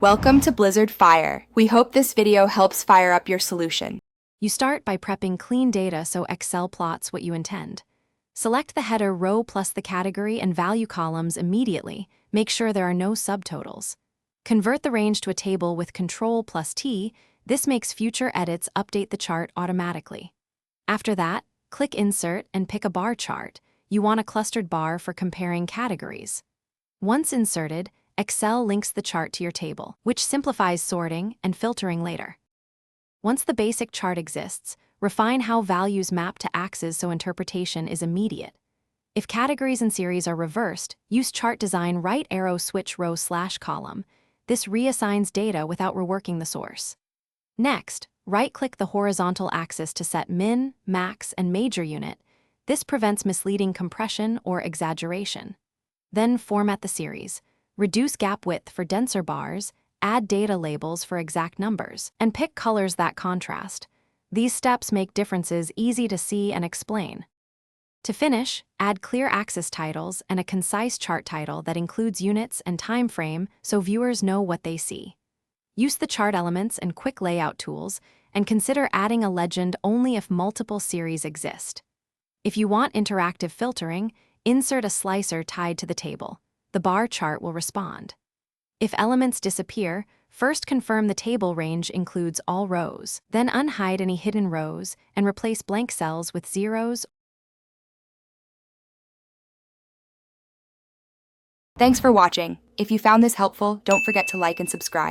Welcome to Blizzard Fire. We hope this video helps fire up your solution. You start by prepping clean data so Excel plots what you intend. Select the header row plus the category and value columns immediately. Make sure there are no subtotals. Convert the range to a table with Ctrl+T. This makes future edits update the chart automatically. After that, click Insert and pick a bar chart. You want a clustered bar for comparing categories. Once inserted, Excel links the chart to your table, which simplifies sorting and filtering later. Once the basic chart exists, refine how values map to axes so interpretation is immediate. If categories and series are reversed, use chart design right arrow switch row/column. This reassigns data without reworking the source. Next, right-click the horizontal axis to set min, max, and major unit. This prevents misleading compression or exaggeration. Then format the series. Reduce gap width for denser bars, add data labels for exact numbers, and pick colors that contrast. These steps make differences easy to see and explain. To finish, add clear axis titles and a concise chart title that includes units and time frame so viewers know what they see. Use the chart elements and quick layout tools, and consider adding a legend only if multiple series exist. If you want interactive filtering, insert a slicer tied to the table. The bar chart will respond. If elements disappear, first confirm the table range includes all rows, then unhide any hidden rows and replace blank cells with zeros. Thanks for watching. If you found this helpful, don't forget to like and subscribe.